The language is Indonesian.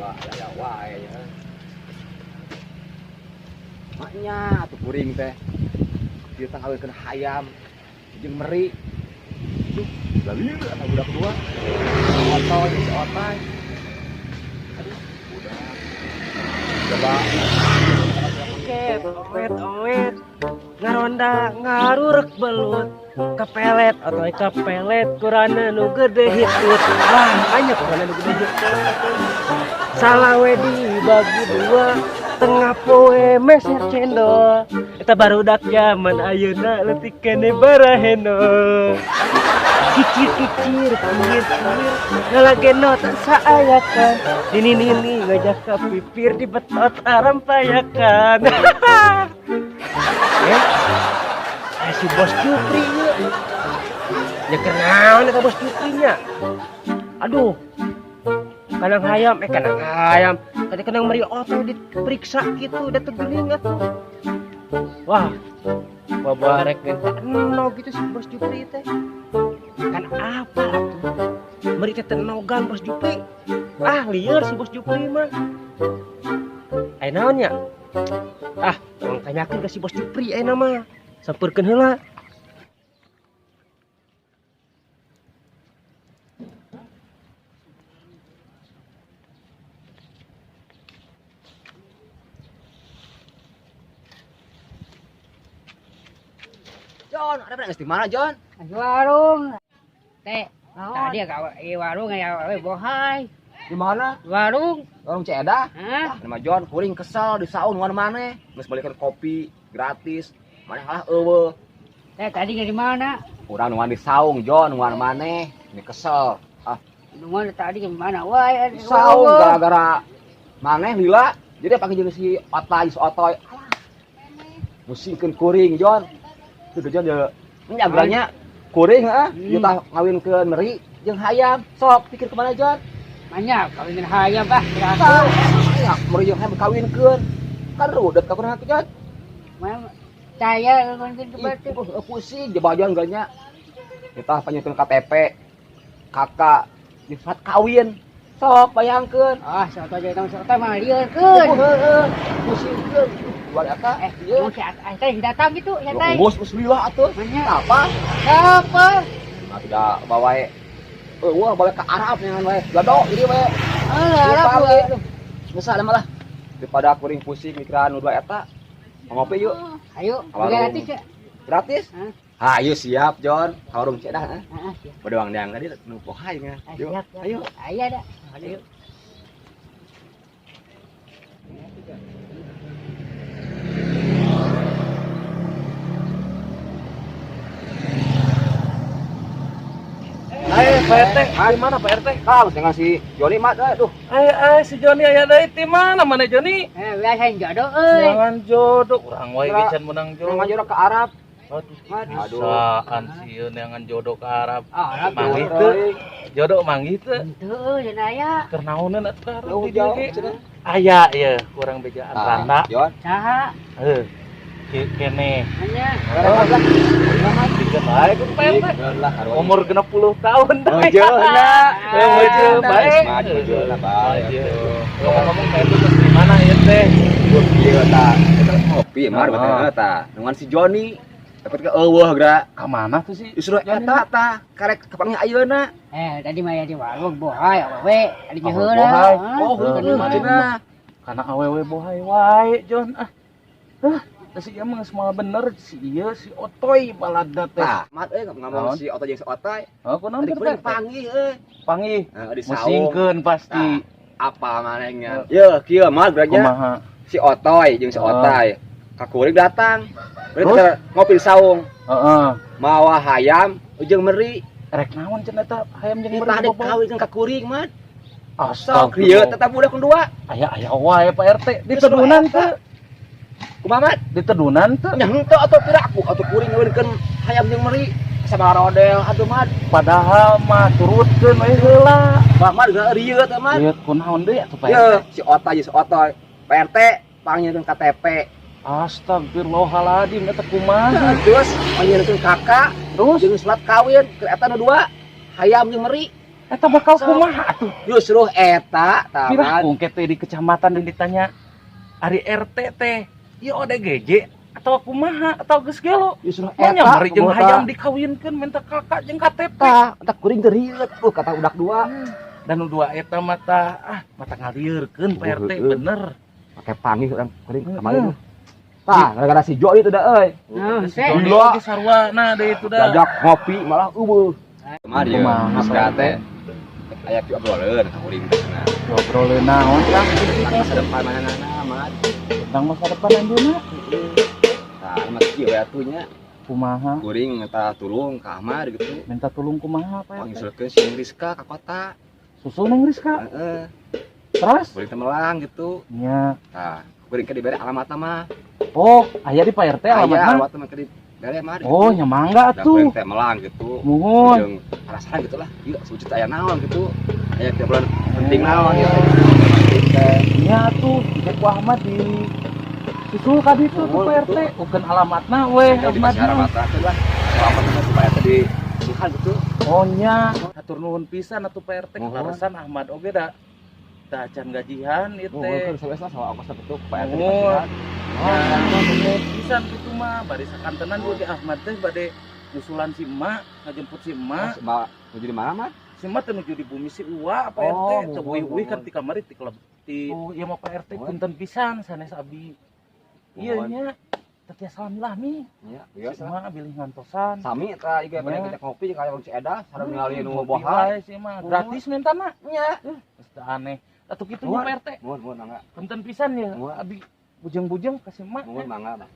dua aya wae ya. Maknya atuh kuring teh. Ieu teh ngawinkeun hayam jeung meri. Duh, lalir atuh budak dua. Otoy, otoy. Aduh, udah. Coba Owet ngaronda ngarurek belut kepelet atau kepelet kurana nu gede hitut banyak kurana nu gede hitut salawe dibagi dua tengah poe meser cendol eta barudak zaman ayeuna leutik kene baraheno kicir-kicir pinggir-pinggir ngalageno tak saayakan nini ngajak ka pipir di betot arampayakan si bos Jupri ya kenaon eta bos Juprinya aduh kadang hayam kadang meri otot diperiksa gitu udah tegeling atuh wah babarek minta no gitu si bos Jupri teh kan apa tuh meri teh tenogan bos Jupri liar si bos Jupri mah naonnya tolong tanyakan ke si bos Jupri mah sampurkeun heula John, ada beres di mana, John? Di warung. Teh, tadi di warung ya bohai. Di mana? Di warung. Warung Ceda. Hah? Nama John kuring kesel di saung mana-mana. Geus balikan kopi gratis. Mana kalah eueuh. Teh, tadi di mana? Urang nuan di saung, John, nuan mana? Ini kesel. Nuan tadi di mana? Wae Di saung gara-gara maneh lila. Jadi panggil jeung si Otoy. Alah. Musingkeun kuring, John. Tuh John ya. Nyagranya kuring ieu tah ngawinkeun meri jeung hayam. Sok pikir ke mana, John? Banyak kawin hayam bah. Ya, meri jeung hayam kawinkeun. Kan rudet ka kunaha, John? Saya ngomongin ke batu. Pusing jebajan ganya. Kita panyeutkeun KTP. Kakak difat kawin. Sok bayangkeun. Soto aja tong soto mah lieukeun. Pusingkeun. Luar eta Ieu si teh datang gitu, ya teh. Bos lila atuh. Apa? Apa? Tidak bawa wah balik ke Arab nyangan wae. Gado jadi wae. Arab wae. Bisa malah. Daripada kuring pusing mikiran nu dua eta. Ngopi yuk. Ayo, gratis ya. Gratis? Ayo siap, John. Warung Cedah, Siap. Bedoang deang tadi nu pohai nya. Yuk. Ayo. Ayo dah. Ayo. Pak RT, di mana Pak RT? Kang dengan si Joni mah aduh. Si Joni aya deui ti mana Joni? Biasain jodoh euy. Jangan jodoh, urang wae bisa menang jodoh. Jangan jodoh ke Arab. Aduh, saan sieun jangan jodoh ke Arab. Arab Manggih teu? Jodoh manggih teu? Henteu cenah aya. Keur naoneun atuh ka Arab Jauh di dieu ge? cenah. Aya ieu, kurang bejaan randa. Jon. Saha? Kene. Anya. Dikeun bae ku Pak RT. Umur 60 tahun teh. Mojo na. Mojo bae. Mojo lah bae. Ngomong Pak RT terus di mana ieu teh? Ieu tah. Eta ngopi mah betulna tah. Nungan si Joni. Dapat ke eueuh gra. Ka mana tuh sih? Justru eta tah karek kapan ayeuna. Tadi mah ya di warung bohai awewe. Adi nyeheula. Bohai. Oh, maksudna. Karena awewe bohai wae, Jon. Si ieu mah semua bener si ieu si Otoy balada teh. Tah, mat ngomong si Otoy jeung si Otoy. Kunaon Tadi teh? kuring panggih Panggih. di saung. Musingkeun pasti. Apa manehnya? Yeuh, kieu mah granya. Kumaha? Si Otoy jeung si Otoy. Ka kuring datang. Terus? Terus ngopi di saung. Heeh. Mawa hayam jeung meri. Rek naon cenah eta hayam jeung Kita meri ada kawin ka kuring mah. Astagfirullah. Sok kieu tetap budak dua. Aya wae Pak RT di tedunan teh. Kumaha? Di tedunan teh. Nya henteu atuh piraku atuh kuring ngeureunkeun hayam jeung meri. Sabaraha rodel atuh mah. Padahal mah turutkeun we heula. Mah mah rieu teh mah. Ieu kunaon deui atuh Pak RT? Yeuh, si Otoy jeung si Otoy. Pak RT panggilkeun KTP. Astagfirullahaladzim, eta kumaha? Terus panggilkeun kakak, Terus jeung surat kawin ke eta nu dua. Hayam jeung meri. Eta bakal kumaha atuh? Justru eta Pirah taman. kungke teh di kecamatan yang ditanya Ari RT teh, ieu ODGJ atau kumaha atau geus gelo? Justru Nya eta bari jeung kumaha hayam dikawinkeun minta kakak jeung KTP. tak kuring teu rilet kata udak dua. Dan nu dua eta mata mata ngalieurkeun Pak RT bener. Pakai panggih orang kuring kemarin. Tah, gara-gara si Jo itu dah euy. Nah, Si teh. Joni Gila. lagi sarwana deh itu dah. Diajak ngopi malah eueuh. Kemarin Kumaha, geus Pak teh. Aya pieu obroleun ka kuring teh cenah. Ngobrolin naon Kang? Masa depan manehna mah. Tentang masa depan anjeunna. Tah, mah kieu we atunya. Kumaha? Kuring minta tulung ka Ahmad gitu. Minta tulung kumaha Pak RT? Panggilkeun si Rizka ka kota. Susul neng Rizka. Heeh. Terus? Kuring teh melang gitu. Nya. Tah, kuring ke dibere alamatna mah. Oh, aya di Pak RT Aya alamatna. alamatna mah ke dibere mah. Oh, nya mangga Da kuring atuh. teh melang gitu. Muhun. Jeung perasaan gitu lah. Ieu sujud aya naon gitu. Aya tiap bulan penting naon gitu. Nya atuh, Cek Ahmad di susul ka ditu tuh Oh, Pak RT. Bukan alamatna weh Jadi Ahmad. masih alamatna teh lah. Alamatna supaya tadi Tuhan gitu. Oh nya, hatur nuhun pisan atuh Pak RT. Mohon. Kelarasan Ahmad oge da can gajihan ieu Oh, teh. kan sabes lah sama aku sabetuk supaya tadi Mohon. pasihan. Nuhun pisan kitu mah bari sakantenan ge Ahmad teh bade nyusulan si emak, ngajemput si emak. Mbak, mau jadi mana, Mat? Si emak teh nuju di bumi si Uwa Pak Oh, RT. mohon, Teu uih-uih kan mohon. ti kamari ti klub ti Oh. ieu mah Pak RT Mohon. punten pisan sanes abi. Ieu Mohon. nya teu tiasa lahmi. Iya, Si biasa. emak bilih ngantosan. Sami eta ieu pada Ya. kita ngopi jeung aya si Eda, sareng ningali nu Kopi boha. wae sih mah gratis mentana. Nya. Geus teu aneh. Atuh kitu Mohon. mah Pak RT. Mohon, mohon mangga. Punten pisan ya. Mohon. Abi bujeng-bujeng kasih emak. Mohon mangga, Mak.